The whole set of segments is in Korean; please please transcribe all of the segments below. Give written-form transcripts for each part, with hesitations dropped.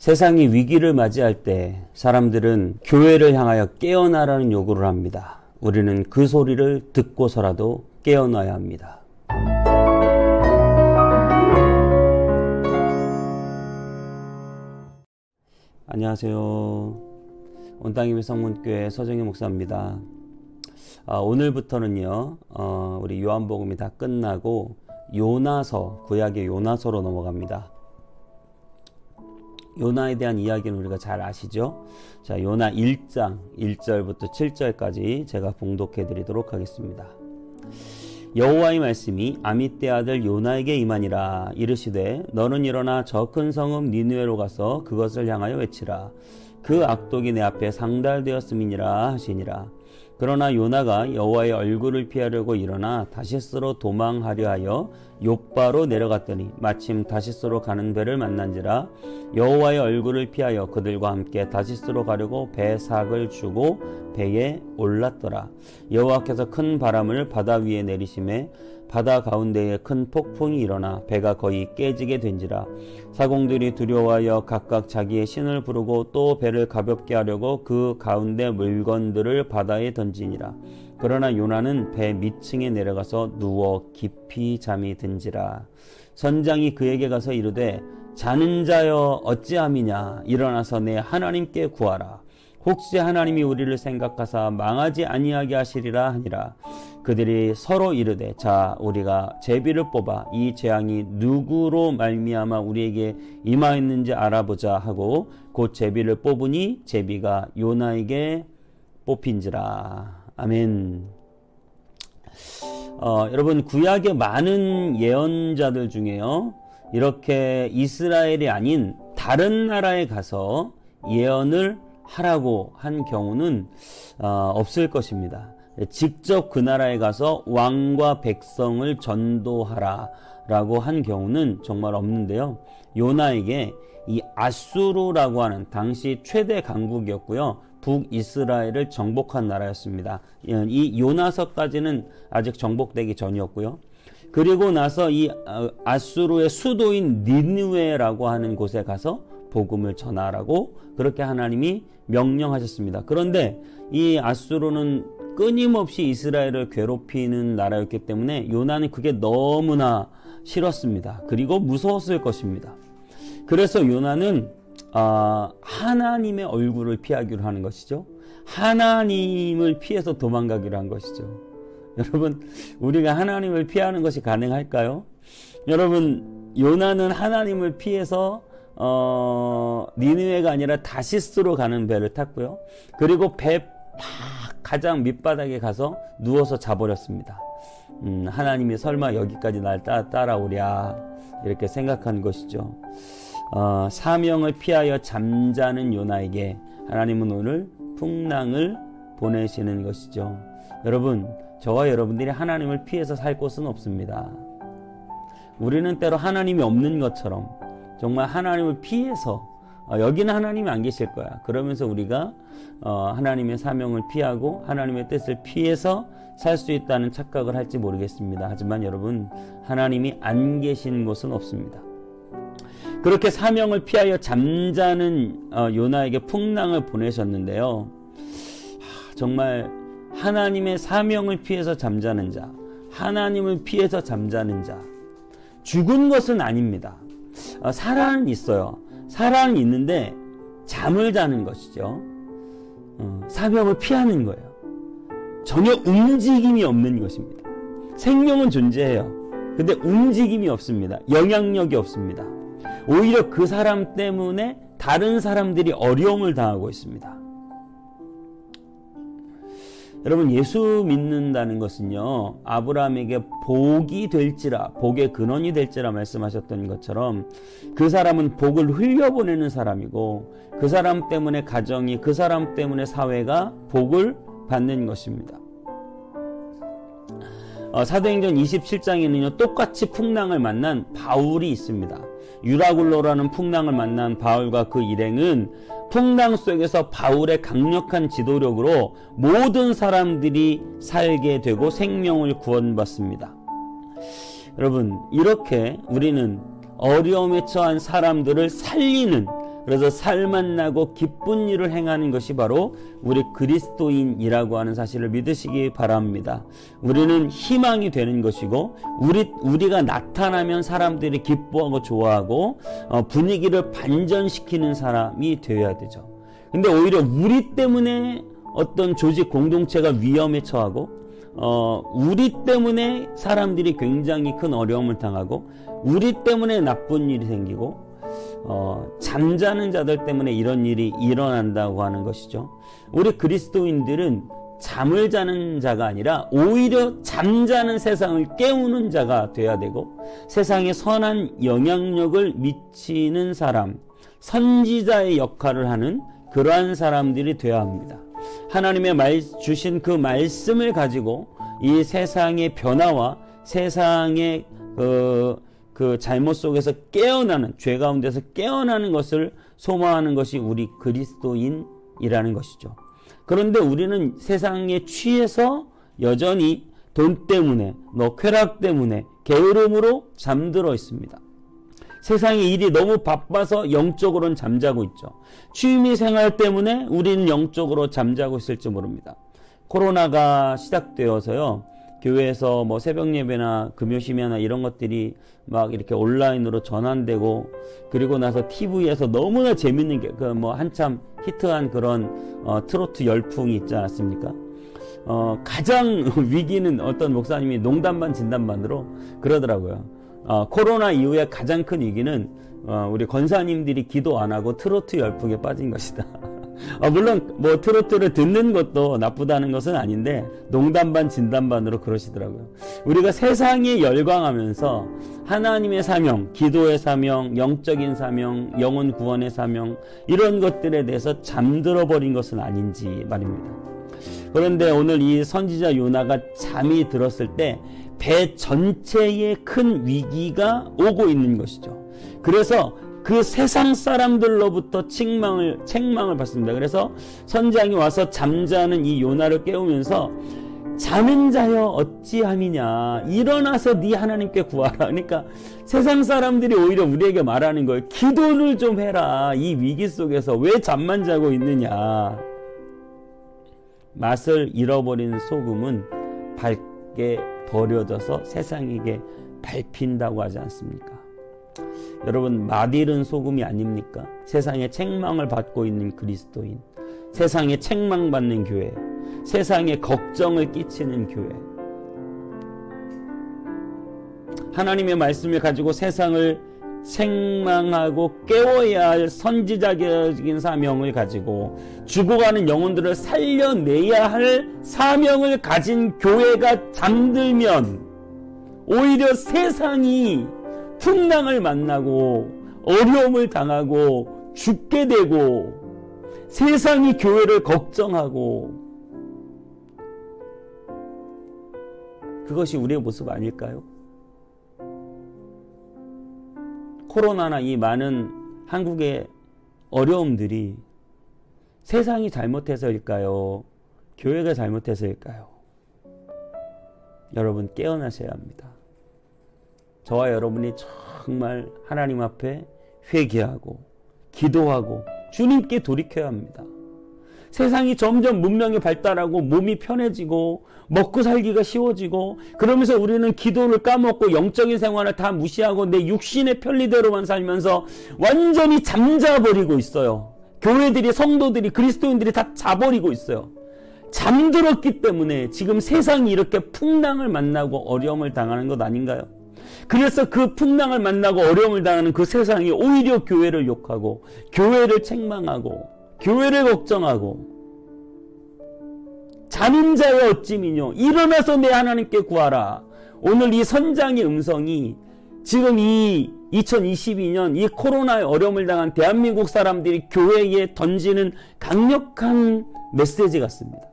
세상이 위기를 맞이할 때 사람들은 교회를 향하여 깨어나라는 요구를 합니다. 우리는 그 소리를 듣고서라도 깨어나야 합니다. 안녕하세요. 온땅님의 성문교회 서정희 목사입니다. 오늘부터는요, 우리 요한복음이 다 끝나고 요나서, 구약의 요나서로 넘어갑니다. 요나에 대한 이야기는 우리가 잘 아시죠? 자, 요나 1장 1절부터 7절까지 제가 봉독해 드리도록 하겠습니다. 여호와의 말씀이 아미떼 아들 요나에게 임하니라. 이르시되 너는 일어나 저 큰 성읍 니느웨로 가서 그것을 향하여 외치라. 그 악독이 내 앞에 상달되었음이니라 하시니라. 그러나 요나가 여호와의 얼굴을 피하려고 일어나 다시스로 도망하려 하여 욥바로 내려갔더니 마침 다시스로 가는 배를 만난지라. 여호와의 얼굴을 피하여 그들과 함께 다시스로 가려고 배삭을 주고 배에 올랐더라. 여호와께서 큰 바람을 바다 위에 내리심에 바다 가운데에 큰 폭풍이 일어나 배가 거의 깨지게 된지라. 사공들이 두려워하여 각각 자기의 신을 부르고 또 배를 가볍게 하려고 그 가운데 물건들을 바다에 던지니라. 그러나 요나는 배 밑층에 내려가서 누워 깊이 잠이 든지라. 선장이 그에게 가서 이르되 자는 자여 어찌함이냐. 일어나서 내 하나님께 구하라. 혹시 하나님이 우리를 생각하사 망하지 아니하게 하시리라 하니라. 그들이 서로 이르되 자 우리가 제비를 뽑아 이 재앙이 누구로 말미암아 우리에게 임하였는지 알아보자 하고 곧 제비를 뽑으니 제비가 요나에게 뽑힌지라. 아멘. 여러분, 구약의 많은 예언자들 중에요, 이렇게 이스라엘이 아닌 다른 나라에 가서 예언을 하라고 한 경우는 없을 것입니다. 직접 그 나라에 가서 왕과 백성을 전도하라 라고 한 경우는 정말 없는데요, 요나에게 이 아수르라고 하는 당시 최대 강국이었고요, 북이스라엘을 정복한 나라였습니다. 이 요나서까지는 아직 정복되기 전이었고요. 그리고 나서 이 아수르의 수도인 니느웨라고 하는 곳에 가서 복음을 전하라고 그렇게 하나님이 명령하셨습니다. 그런데 이 아수르는 끊임없이 이스라엘을 괴롭히는 나라였기 때문에 요나는 그게 너무나 싫었습니다. 그리고 무서웠을 것입니다. 그래서 요나는 하나님의 얼굴을 피하기로 하는 것이죠. 하나님을 피해서 도망가기로 한 것이죠. 여러분, 우리가 하나님을 피하는 것이 가능할까요? 여러분, 요나는 하나님을 피해서 니느웨가 아니라 다시스로 가는 배를 탔고요. 그리고 배 가장 밑바닥에 가서 누워서 자버렸습니다. 하나님이 설마 여기까지 날 따라오랴 이렇게 생각한 것이죠. 사명을 피하여 잠자는 요나에게 하나님은 오늘 풍랑을 보내시는 것이죠. 여러분, 저와 여러분들이 하나님을 피해서 살 곳은 없습니다. 우리는 때로 하나님이 없는 것처럼 정말 하나님을 피해서 여기는 하나님이 안 계실 거야 그러면서 우리가 하나님의 사명을 피하고 하나님의 뜻을 피해서 살 수 있다는 착각을 할지 모르겠습니다. 하지만 여러분, 하나님이 안 계신 곳은 없습니다. 그렇게 사명을 피하여 잠자는 요나에게 풍랑을 보내셨는데요, 정말 하나님의 사명을 피해서 잠자는 자, 하나님을 피해서 잠자는 자, 죽은 것은 아닙니다. 살아는 있어요. 살아는 있는데 잠을 자는 것이죠. 사명을 피하는 거예요. 전혀 움직임이 없는 것입니다. 생명은 존재해요. 근데 움직임이 없습니다. 영향력이 없습니다. 오히려 그 사람 때문에 다른 사람들이 어려움을 당하고 있습니다. 여러분, 예수 믿는다는 것은요, 아브라함에게 복이 될지라, 복의 근원이 될지라 말씀하셨던 것처럼 그 사람은 복을 흘려보내는 사람이고 그 사람 때문에 가정이, 그 사람 때문에 사회가 복을 받는 것입니다. 사도행전 27장에는요 똑같이 풍랑을 만난 바울이 있습니다. 유라굴로라는 풍랑을 만난 바울과 그 일행은 풍랑 속에서 바울의 강력한 지도력으로 모든 사람들이 살게 되고 생명을 구원받습니다. 여러분, 이렇게 우리는 어려움에 처한 사람들을 살리는 그래서 살만 나고 기쁜 일을 행하는 것이 바로 우리 그리스도인이라고 하는 사실을 믿으시기 바랍니다. 우리는 희망이 되는 것이고 우리가 나타나면 사람들이 기뻐하고 좋아하고 분위기를 반전시키는 사람이 되어야 되죠. 근데 오히려 우리 때문에 어떤 조직 공동체가 위험에 처하고 우리 때문에 사람들이 굉장히 큰 어려움을 당하고 우리 때문에 나쁜 일이 생기고 잠자는 자들 때문에 이런 일이 일어난다고 하는 것이죠. 우리 그리스도인들은 잠을 자는 자가 아니라 오히려 잠자는 세상을 깨우는 자가 되어야 되고 세상에 선한 영향력을 미치는 사람, 선지자의 역할을 하는 그러한 사람들이 되어야 합니다. 하나님의 주신 그 말씀을 가지고 이 세상의 변화와 세상의 그 잘못 속에서 깨어나는, 죄 가운데서 깨어나는 것을 소망하는 것이 우리 그리스도인이라는 것이죠. 그런데 우리는 세상에 취해서 여전히 돈 때문에, 쾌락 때문에, 게으름으로 잠들어 있습니다. 세상의 일이 너무 바빠서 영적으로는 잠자고 있죠. 취미 생활 때문에 우리는 영적으로 잠자고 있을지 모릅니다. 코로나가 시작되어서요, 교회에서 뭐 새벽 예배나 금요 심야나 이런 것들이 막 이렇게 온라인으로 전환되고, 그리고 나서 TV에서 너무나 재밌는 게 한참 히트한 그런 트로트 열풍이 있지 않았습니까? 가장 위기는 어떤 목사님이 농담 반 진담 반으로 그러더라고요. 코로나 이후에 가장 큰 위기는 우리 권사님들이 기도 안 하고 트로트 열풍에 빠진 것이다. 물론 뭐 트로트를 듣는 것도 나쁘다는 것은 아닌데 농담 반 진담 반으로 그러시더라고요. 우리가 세상에 열광하면서 하나님의 사명, 기도의 사명, 영적인 사명, 영혼 구원의 사명, 이런 것들에 대해서 잠들어 버린 것은 아닌지 말입니다. 그런데 오늘 이 선지자 요나가 잠이 들었을 때 배 전체에 큰 위기가 오고 있는 것이죠. 그래서 그 세상 사람들로부터 책망을 받습니다. 그래서 선지자가 와서 잠자는 이 요나를 깨우면서 자는 자여 어찌함이냐, 일어나서 네 하나님께 구하라. 그러니까 세상 사람들이 오히려 우리에게 말하는 거예요. 기도를 좀 해라. 이 위기 속에서 왜 잠만 자고 있느냐. 맛을 잃어버린 소금은 밝게 버려져서 세상에게 밟힌다고 하지 않습니까? 여러분, 맛 잃은 소금이 아닙니까? 세상에 책망을 받고 있는 그리스도인, 세상에 책망받는 교회, 세상에 걱정을 끼치는 교회, 하나님의 말씀을 가지고 세상을 책망하고 깨워야 할 선지자적인 사명을 가지고 죽어가는 영혼들을 살려내야 할 사명을 가진 교회가 잠들면 오히려 세상이 풍랑을 만나고 어려움을 당하고 죽게 되고 세상이 교회를 걱정하고, 그것이 우리의 모습 아닐까요? 코로나나 이 많은 한국의 어려움들이 세상이 잘못해서일까요? 교회가 잘못해서일까요? 여러분, 깨어나셔야 합니다. 저와 여러분이 정말 하나님 앞에 회개하고 기도하고 주님께 돌이켜야 합니다. 세상이 점점 문명이 발달하고 몸이 편해지고 먹고 살기가 쉬워지고, 그러면서 우리는 기도를 까먹고 영적인 생활을 다 무시하고 내 육신의 편리대로만 살면서 완전히 잠자버리고 있어요. 교회들이, 성도들이, 그리스도인들이 다 자버리고 있어요. 잠들었기 때문에 지금 세상이 이렇게 풍랑을 만나고 어려움을 당하는 것 아닌가요? 그래서 그 풍랑을 만나고 어려움을 당하는 그 세상이 오히려 교회를 욕하고 교회를 책망하고 교회를 걱정하고, 자는 자여 어찌미뇨, 일어나서 내 하나님께 구하라. 오늘 이 선장의 음성이 지금 이 2022년 이 코로나의 어려움을 당한 대한민국 사람들이 교회에 던지는 강력한 메시지 같습니다.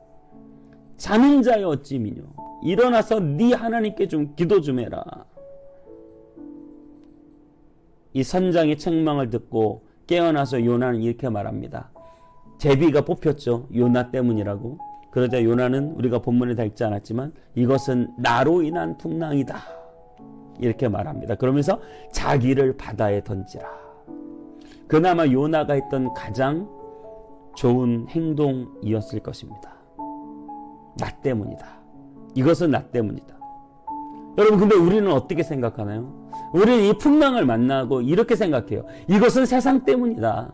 자는 자여 어찌미뇨, 일어나서 네 하나님께 좀 기도 좀 해라. 이 선장의 책망을 듣고 깨어나서 요나는 이렇게 말합니다. 제비가 뽑혔죠. 요나 때문이라고. 그러자 요나는 우리가 본문에 다 읽지 않았지만 이것은 나로 인한 풍랑이다, 이렇게 말합니다. 그러면서 자기를 바다에 던지라. 그나마 요나가 했던 가장 좋은 행동이었을 것입니다. 나 때문이다. 이것은 나 때문이다. 여러분, 근데 우리는 어떻게 생각하나요? 우리는 이 풍랑을 만나고 이렇게 생각해요. 이것은 세상 때문이다.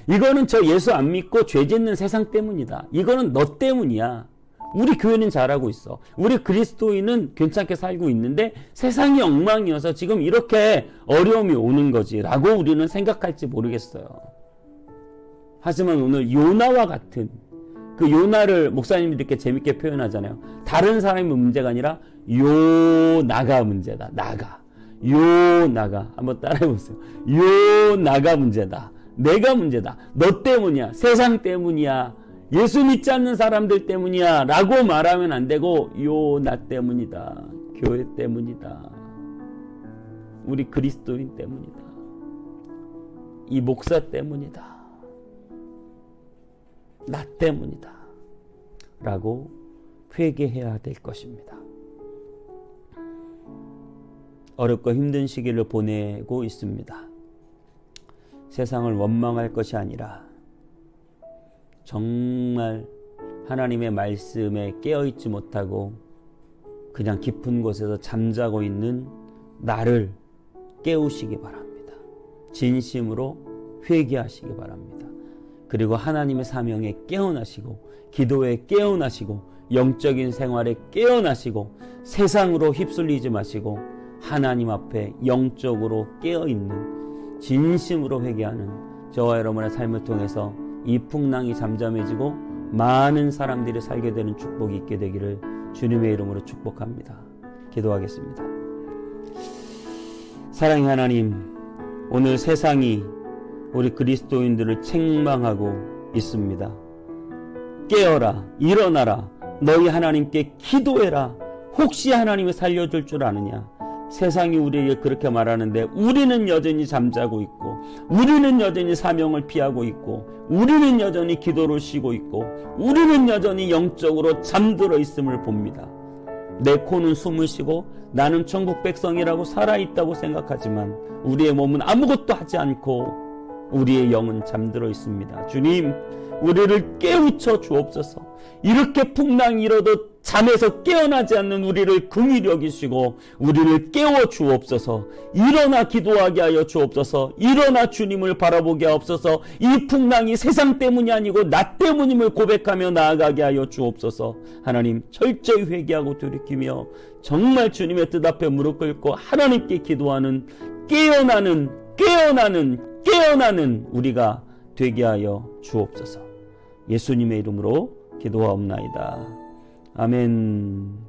이거는 저 예수 안 믿고 죄 짓는 세상 때문이다. 이거는 너 때문이야. 우리 교회는 잘하고 있어. 우리 그리스도인은 괜찮게 살고 있는데 세상이 엉망이어서 지금 이렇게 어려움이 오는 거지 라고 우리는 생각할지 모르겠어요. 하지만 오늘 요나와 같은 그 요나를 목사님들이 이렇게 재밌게 표현하잖아요. 다른 사람의 문제가 아니라 요나가 문제다. 나가. 요나가. 한번 따라해보세요. 요나가 문제다. 내가 문제다. 너 때문이야. 세상 때문이야. 예수 믿지 않는 사람들 때문이야 라고 말하면 안 되고 나 때문이다. 교회 때문이다. 우리 그리스도인 때문이다. 이 목사 때문이다. 나 때문이다 라고 회개해야 될 것입니다. 어렵고 힘든 시기를 보내고 있습니다. 세상을 원망할 것이 아니라 정말 하나님의 말씀에 깨어있지 못하고 그냥 깊은 곳에서 잠자고 있는 나를 깨우시기 바랍니다. 진심으로 회개하시기 바랍니다. 그리고 하나님의 사명에 깨어나시고 기도에 깨어나시고 영적인 생활에 깨어나시고 세상으로 휩쓸리지 마시고 하나님 앞에 영적으로 깨어있는 진심으로 회개하는 저와 여러분의 삶을 통해서 이 풍랑이 잠잠해지고 많은 사람들이 살게 되는 축복이 있게 되기를 주님의 이름으로 축복합니다. 기도하겠습니다. 사랑의 하나님, 오늘 세상이 우리 그리스도인들을 책망하고 있습니다. 깨어라, 일어나라, 너희 하나님께 기도해라. 혹시 하나님이 살려줄 줄 아느냐? 세상이 우리에게 그렇게 말하는데 우리는 여전히 잠자고 있고 우리는 여전히 사명을 피하고 있고 우리는 여전히 기도를 쉬고 있고 우리는 여전히 영적으로 잠들어 있음을 봅니다. 내 코는 숨을 쉬고 나는 천국 백성이라고 살아있다고 생각하지만 우리의 몸은 아무것도 하지 않고 우리의 영은 잠들어 있습니다. 주님, 우리를 깨우쳐 주옵소서. 이렇게 풍랑이 일어도 잠에서 깨어나지 않는 우리를 긍휼히 여기시고 우리를 깨워 주옵소서. 일어나 기도하게 하여 주옵소서. 일어나 주님을 바라보게 하옵소서. 이 풍랑이 세상 때문이 아니고 나 때문임을 고백하며 나아가게 하여 주옵소서. 하나님, 철저히 회개하고 돌이키며 정말 주님의 뜻 앞에 무릎 꿇고 하나님께 기도하는 깨어나는 우리가 되게 하여 주옵소서. 예수님의 이름으로 기도하옵나이다. 아멘.